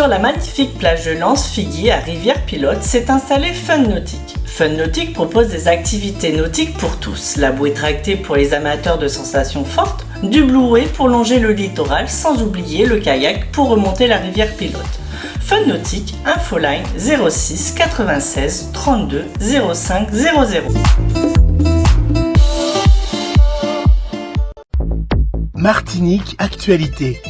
Sur la magnifique plage de Lens-Figuier à Rivière-Pilote s'est installé Fun Nautique. Fun Nautique propose des activités nautiques pour tous. La bouée tractée pour les amateurs de sensations fortes, du blouet pour longer le littoral sans oublier le kayak pour remonter la Rivière-Pilote. Fun Nautique, infoline 06 96 32 05 00. Martinique Actualité.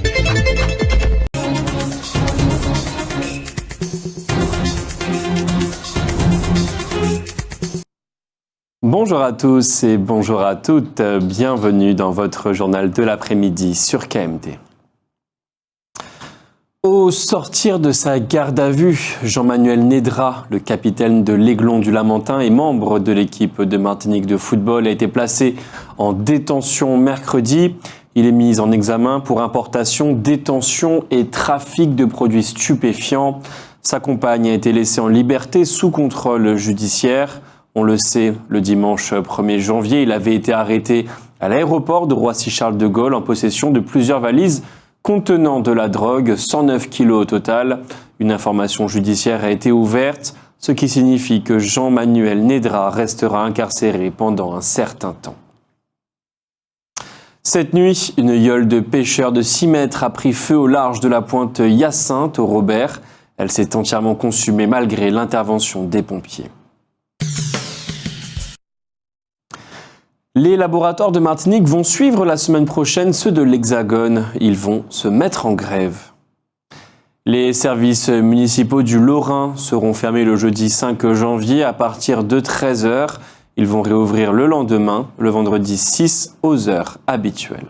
Bonjour à tous et bonjour à toutes, bienvenue dans votre journal de l'après-midi sur KMT. Au sortir de sa garde à vue, Jean-Manuel Nedra, le capitaine de l'Aiglon du Lamentin et membre de l'équipe de Martinique de football, a été placé en détention mercredi. Il est mis en examen pour importation, détention et trafic de produits stupéfiants. Sa compagne a été laissée en liberté sous contrôle judiciaire. On le sait, le dimanche 1er janvier, il avait été arrêté à l'aéroport de Roissy-Charles de Gaulle en possession de plusieurs valises contenant de la drogue, 109 kilos au total. Une information judiciaire a été ouverte, ce qui signifie que Jean-Manuel Nedra restera incarcéré pendant un certain temps. Cette nuit, une yole de pêcheurs de 6 mètres a pris feu au large de la pointe Hyacinthe au Robert. Elle s'est entièrement consumée malgré l'intervention des pompiers. Les laboratoires de Martinique vont suivre la semaine prochaine ceux de l'Hexagone. Ils vont se mettre en grève. Les services municipaux du Lorrain seront fermés le jeudi 5 janvier à partir de 13h. Ils vont réouvrir le lendemain, le vendredi 6 aux heures habituelles.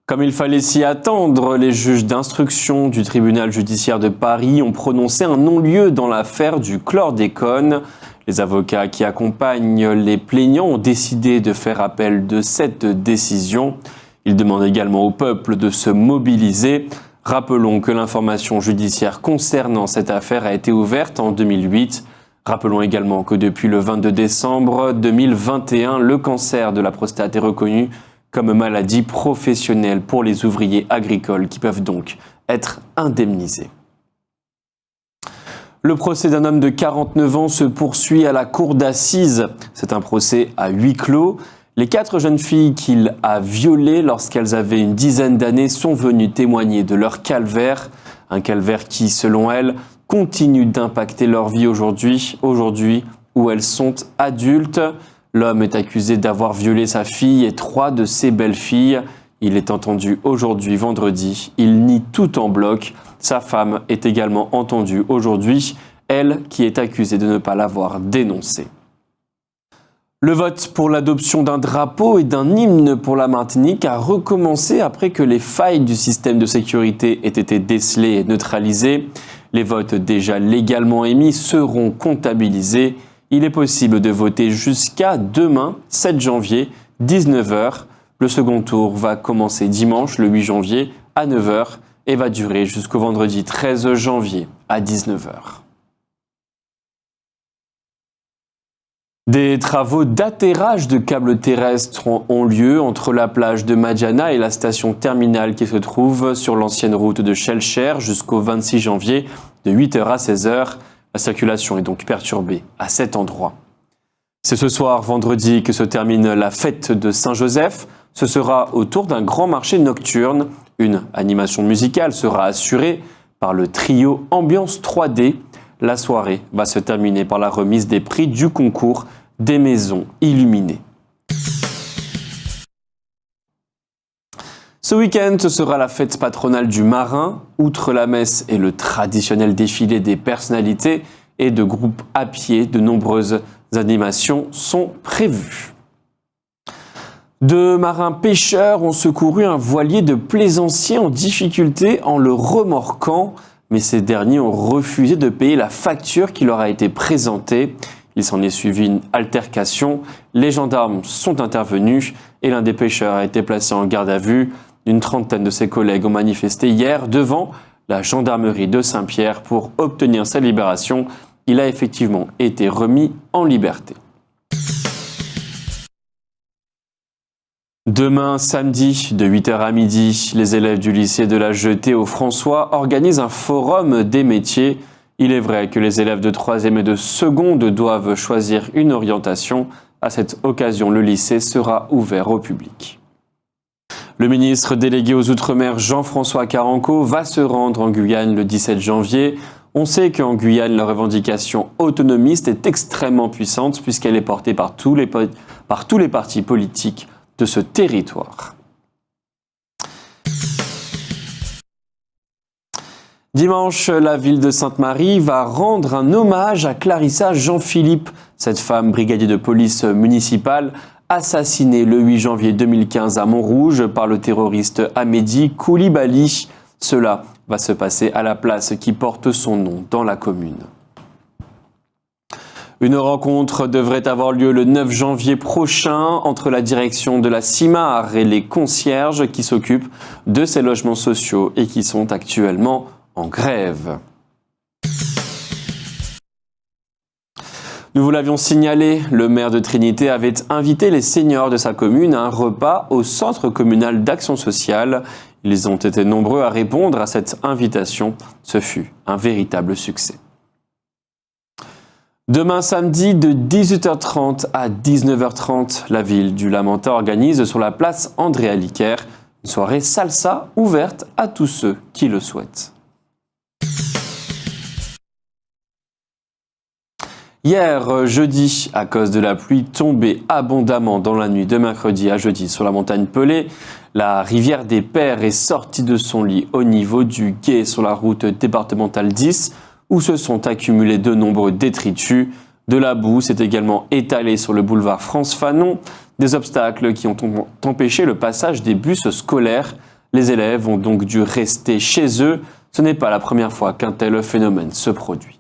Comme il fallait s'y attendre, les juges d'instruction du tribunal judiciaire de Paris ont prononcé un non-lieu dans l'affaire du chlordécone. Les avocats qui accompagnent les plaignants ont décidé de faire appel de cette décision. Ils demandent également au peuple de se mobiliser. Rappelons que l'information judiciaire concernant cette affaire a été ouverte en 2008. Rappelons également que depuis le 22 décembre 2021, le cancer de la prostate est reconnu comme maladie professionnelle pour les ouvriers agricoles qui peuvent donc être indemnisés. Le procès d'un homme de 49 ans se poursuit à la cour d'assises. C'est un procès à huis clos. Les 4 jeunes filles qu'il a violées lorsqu'elles avaient une dizaine d'années sont venues témoigner de leur calvaire. Un calvaire qui, selon elles, continue d'impacter leur vie aujourd'hui où elles sont adultes. L'homme est accusé d'avoir violé sa fille et 3 de ses belles-filles. Il est entendu aujourd'hui, vendredi. Il nie tout en bloc. Sa femme est également entendue aujourd'hui, elle qui est accusée de ne pas l'avoir dénoncé. Le vote pour l'adoption d'un drapeau et d'un hymne pour la Martinique a recommencé après que les failles du système de sécurité aient été décelées et neutralisées. Les votes déjà légalement émis seront comptabilisés. Il est possible de voter jusqu'à demain, 7 janvier, 19h. Le second tour va commencer dimanche, le 8 janvier, à 9h et va durer jusqu'au vendredi 13 janvier à 19h. Des travaux d'atterrage de câbles terrestres ont lieu entre la plage de Madiana et la station terminale qui se trouve sur l'ancienne route de Schellcher jusqu'au 26 janvier de 8h à 16h. La circulation est donc perturbée à cet endroit. C'est ce soir, vendredi, que se termine la fête de Saint-Joseph. Ce sera autour d'un grand marché nocturne. Une animation musicale sera assurée par le trio Ambiance 3D. La soirée va se terminer par la remise des prix du concours des maisons illuminées. Ce week-end, ce sera la fête patronale du marin. Outre la messe et le traditionnel défilé des personnalités et de groupes à pied, de nombreuses animations sont prévues. 2 marins pêcheurs ont secouru un voilier de plaisanciers en difficulté en le remorquant, mais ces derniers ont refusé de payer la facture qui leur a été présentée. Il s'en est suivi une altercation. Les gendarmes sont intervenus et l'un des pêcheurs a été placé en garde à vue. Une trentaine de ses collègues ont manifesté hier devant la gendarmerie de Saint-Pierre pour obtenir sa libération. Il a effectivement été remis en liberté. Demain, samedi, de 8h à midi, les élèves du lycée de la Jetée au François organisent un forum des métiers. Il est vrai que les élèves de 3e et de 2e doivent choisir une orientation. À cette occasion, le lycée sera ouvert au public. Le ministre délégué aux Outre-mer, Jean-François Carenco, va se rendre en Guyane le 17 janvier. On sait qu'en Guyane, la revendication autonomiste est extrêmement puissante puisqu'elle est portée par tous les partis politiques de ce territoire. Dimanche, la ville de Sainte-Marie va rendre un hommage à Clarissa Jean-Philippe, cette femme brigadier de police municipale assassinée le 8 janvier 2015 à Montrouge par le terroriste Hamedi Koulibaly. Cela va se passer à la place qui porte son nom dans la commune. Une rencontre devrait avoir lieu le 9 janvier prochain entre la direction de la CIMAR et les concierges qui s'occupent de ces logements sociaux et qui sont actuellement en grève. Nous vous l'avions signalé, le maire de Trinité avait invité les seniors de sa commune à un repas au centre communal d'action sociale. Ils ont été nombreux à répondre à cette invitation. Ce fut un véritable succès. Demain samedi, de 18h30 à 19h30, la ville du Lamentin organise sur la place André Aliquer une soirée salsa ouverte à tous ceux qui le souhaitent. Hier, jeudi, à cause de la pluie tombée abondamment dans la nuit de mercredi à jeudi sur la montagne Pelée, la rivière des Pères est sortie de son lit au niveau du quai sur la route départementale 10, où se sont accumulés de nombreux détritus. De la boue s'est également étalée sur le boulevard France-Fanon, des obstacles qui ont empêché le passage des bus scolaires. Les élèves ont donc dû rester chez eux. Ce n'est pas la première fois qu'un tel phénomène se produit.